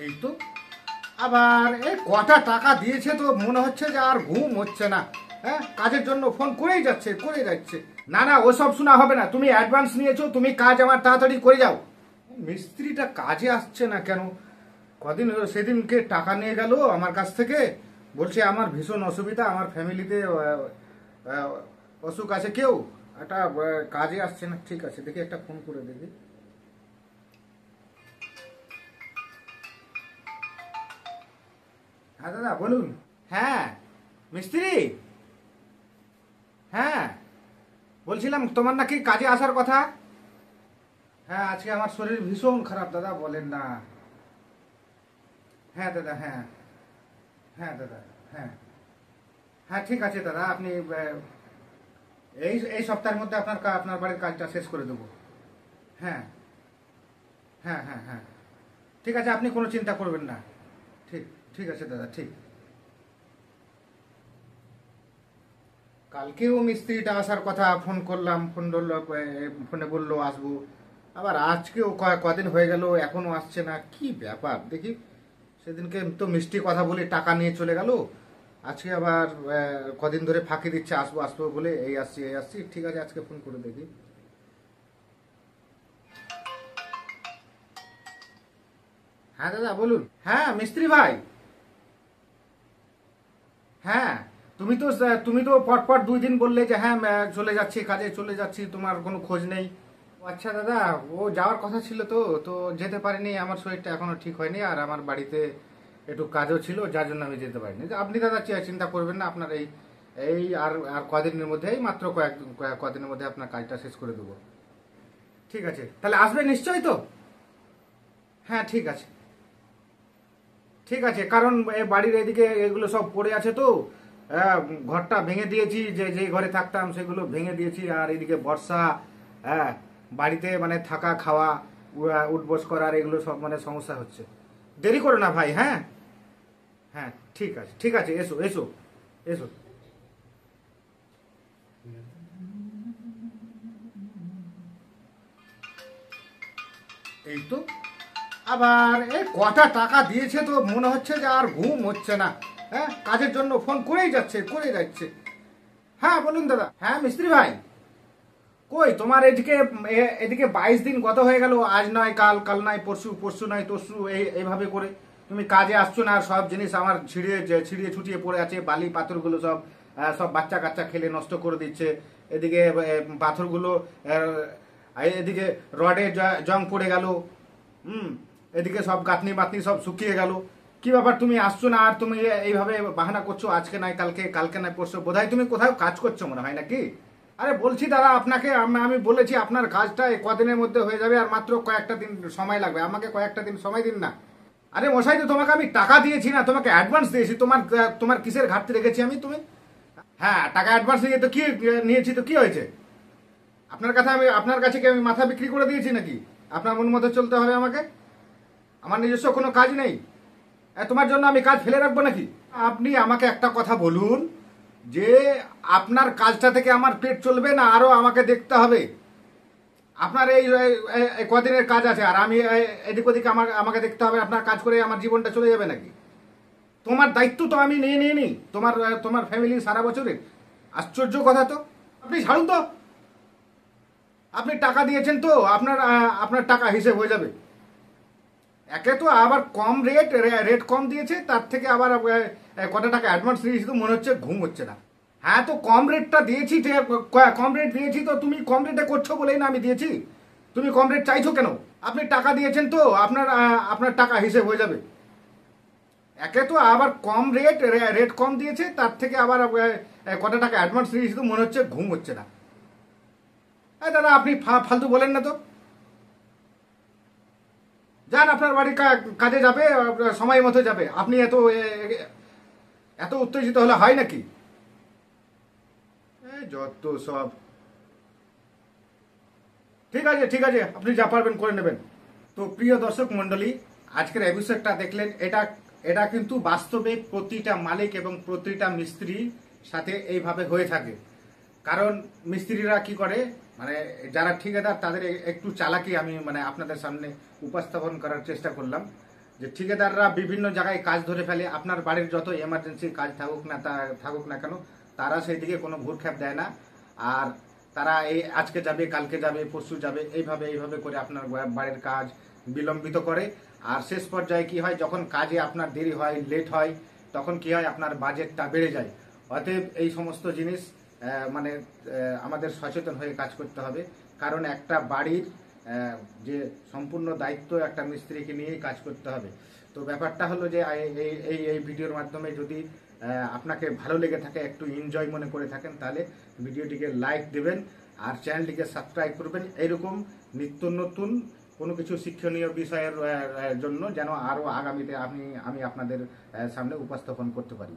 এই তো আবার এই কটা টাকা দিয়েছে তো মনে হচ্ছে যে আর ঘুম হচ্ছে না। হ্যাঁ, কাজের জন্য ফোন করেই যাচ্ছে করে যাচ্ছে। না না, ওসব শোনা হবে না। তুমি অ্যাডভান্স নিয়েছো, তুমি কাজ আমার তাড়াতাড়ি করে যাও। মিস্ত্রিটা কাজে আসছে না কেন? কদিন হলো সেদিনকে টাকা নিয়ে গেল আমার কাছ থেকে, বলছে আমার ভীষণ অসুবিধা, আমার ফ্যামিলিতে অসুখ আছে কেউ, একটা কাজে আসছে না। ঠিক আছে, দেখি একটা ফোন করে দেখি। হ্যাঁ দাদা বলুন। হ্যাঁ মিস্ত্রি, হ্যাঁ বলছিলাম তোমার নাকি কাজে আসার কথা। হ্যাঁ আজকে আমার শরীর ভীষণ খারাপ দাদা, বলেন না। হ্যাঁ দাদা, হ্যাঁ হ্যাঁ দাদা, হ্যাঁ হ্যাঁ ঠিক আছে দাদা, আপনি এই এই সপ্তাহের মধ্যে আপনার বাড়ির কাজটা শেষ করে দেবো। হ্যাঁ হ্যাঁ হ্যাঁ হ্যাঁ ঠিক আছে, আপনি কোনো চিন্তা করবেন না। ঠিক ঠিক আছে দাদা, ঠিক। কালকেও মিস্ত্রিটা আসার কথা, ফোন করলাম, ফোন ধরলো, ফোনে বললো আসবো। আবার আজকেও কদিন হয়ে গেল এখনো আসছে না, কি ব্যাপার দেখি। সেদিনকে তো মিষ্টি কথা বলে টাকা নিয়ে চলে গেল, আজকে আবার কদিন ধরে ফাঁকি দিচ্ছে আসবো আসবো বলে, এই আসছি এই আসছি। ঠিক আছে, আজকে ফোন করে দেখি। হ্যাঁ দাদা বলুন। হ্যাঁ মিস্ত্রি ভাই, হ্যাঁ তুমি তো পরপর 2 দিন বললে যে হ্যাঁ চলে যাচ্ছি কাজে, চলে যাচ্ছি, তোমার কোনো খোঁজ নেই। ও আচ্ছা দাদা, ও যাওয়ার কথা ছিল তো তো যেতে পারিনি, আমার শরীরটা এখনো ঠিক হয়নি, আর আমার বাড়িতে একটু কাজও ছিল যার জন্য আমি যেতে পারিনি। তো আপনি দাদা চিন্তা করবেন না, আপনার এই এই আর আর কদিনের মধ্যে, এই মাত্র কদিনের মধ্যে আপনার কাজটা শেষ করে দেবো। ঠিক আছে, তাহলে আসবে নিশ্চয়ই তো? হ্যাঁ ঠিক আছে, ঠিক আছে, কারণ বাড়ির এদিকে এগুলো সব পড়ে আছে তো। হ্যাঁ, ঘরটা ভেঙে দিয়েছি, যে যে ঘরে থাকতাম সেগুলো ভেঙে দিয়েছি, আর এদিকে বর্ষা। হ্যাঁ, বাড়িতে মানে থাকা খাওয়া উঠবস করার এগুলো সব মানে সমস্যা হচ্ছে। দেরি করো না ভাই। হ্যাঁ হ্যাঁ ঠিক আছে, ঠিক আছে, এসো এসো এসো। এই তো আবার এই কটা টাকা দিয়েছে তো মনে হচ্ছে যে আর ঘুম হচ্ছে না। হ্যাঁ, কাজের জন্য ফোন করেই যাচ্ছে করে যাচ্ছে। হ্যাঁ বলুন দাদা। হ্যাঁ মিস্ত্রি ভাই, কই তোমার এদিকে এদিকে 22 দিন গত হয়ে গেল, আজ নয় কাল, কাল নয় পরশু, পরশু নয় তরশু, এইভাবে করে তুমি কাজে আসছো না। আর সব জিনিস আমার ছিড়িয়ে ছুটিয়ে পড়ে আছে, বালি পাথরগুলো সব সব বাচ্চা কাচ্চা খেলে নষ্ট করে দিচ্ছে। এদিকে পাথরগুলো এদিকে রডে জং পড়ে গেল। হুম, এদিকে সব গাঁথনি বাতনি সব শুকিয়ে গেল। কি ব্যাপার, তুমি আসছো না আর তুমি এইভাবে বাহানা করছো, আজকে নয় কালকে, কালকে নয় পরশু। বোধহয় তুমি কোথাও কাজ করছো মনে হয় নাকি? আরে বলছি দাদা আপনাকে, আমি বলেছি আপনার কাজটা কদিনের মধ্যে হয়ে যাবে, আর মাত্র কয়েকটা দিন সময় লাগবে, আমাকে কয়েকটা দিন সময় দিন না। আরে মশাই, তো তোমাকে আমি টাকা দিয়েছি না, তোমাকে অ্যাডভান্স দিয়েছি। তোমার তোমার কিসের ঘাটতি রেখেছি আমি তুমি? হ্যাঁ, টাকা অ্যাডভান্স নিয়ে তো কি নিয়েছি, তো কি হয়েছে? আপনার কাছে কি আমি মাথা বিক্রি করে দিয়েছি নাকি? আপনার মন মতো চলতে হবে আমাকে? আমার নিজস্ব কোনো কাজ নেই? তোমার জন্য আমি কাজ ফেলে রাখবো নাকি? আপনি আমাকে একটা কথা বলুন, যে আপনার কাজটা থেকে আমার পেট চলবে না, আরো আমাকে দেখতে হবে? আপনার এই কদিনের কাজ আছে, আর আমি এদিক ওদিক আমাকে দেখতে হবে? আপনার কাজ করে আমার জীবনটা চলে যাবে নাকি? তোমার দায়িত্ব তো আমি নিয়ে নিয়ে নিই, তোমার ফ্যামিলি সারা বছরের। আশ্চর্য কথা তো। আপনি ছাড়ুন তো, আপনি টাকা দিয়েছেন তো, আপনার টাকা হিসেব হয়ে যাবে। একে তো আবার কম রেট কম দিয়েছে, তার থেকে আবার কত টাকা অ্যাডভান্স দিয়েছি, তো মনে হচ্ছে ঘুম হচ্ছে না। হ্যাঁ, তো কম রেটটা দিয়েছি, কম রেট দিয়েছি তো, তুমি কম রেটে করছো বলেই না আমি দিয়েছি। তুমি কম রেট চাইছো কেন? আপনি টাকা দিয়েছেন তো, আপনার টাকা হিসেব হয়ে যাবে। একে তো আবার কম রেট কম দিয়েছে, তার থেকে আবার কত টাকা অ্যাডভান্স দিয়েছি, তো মনে হচ্ছে ঘুম হচ্ছে না। দাদা আপনি ফালতু বলেন না তো। যান, আপনার বাড়ি কাজে যাবে, সময় মতো যাবে। আপনি এত উত্তেজিত হলে হয় নাকি? যত সব। ঠিক আছে ঠিক আছে, আপনি যা পারবেন করে নেবেন। তো প্রিয় দর্শক মন্ডলী, আজকের এপিসোডটা দেখলেন, এটা এটা কিন্তু বাস্তবে প্রতিটা মালিক এবং প্রতিটা মিস্ত্রির সাথে এইভাবে হয়ে থাকে। কারণ মিস্ত্রিরা কি করে, মানে যারা ঠিকাদার তাদের একটু চালাকি আমি মানে আপনাদের সামনে উপস্থাপন করার চেষ্টা করলাম। যে ঠিকাদাররা বিভিন্ন জায়গায় কাজ ধরে ফেলে, আপনার বাড়ির যত এমার্জেন্সি কাজ থাকুক না কেন, তারা সেই দিকে কোনো ভ্রুক্ষেপ দেয় না। আর তারা এই আজকে যাবে, কালকে যাবে, পরশু যাবে, এইভাবে করে আপনার বাড়ির কাজ বিলম্বিত করে। আর শেষ পর্যায়ে কি হয়, যখন কাজে আপনার দেরি হয়, লেট হয়, তখন কি হয়, আপনার বাজেটটা বেড়ে যায়। অতএব এই সমস্ত জিনিস মানে আমাদের সচেতন হয়ে কাজ করতে হবে। কারণ একটা বাড়ির যে সম্পূর্ণ দায়িত্ব একটা মিস্ত্রিকে নিয়েই কাজ করতে হবে। তো ব্যাপারটা হলো যে এই ভিডিওর মাধ্যমে যদি আপনাকে ভালো লেগে থাকে, একটু এনজয় মনে করে থাকেন, তাহলে ভিডিওটিকে লাইক দেবেন আর চ্যানেলটিকে সাবস্ক্রাইব করবেন। এইরকম নিত্য নতুন কোনো কিছু শিক্ষণীয় বিষয়ের জন্য যেন আরও আগামীতে আমি আপনাদের সামনে উপস্থাপন করতে পারি।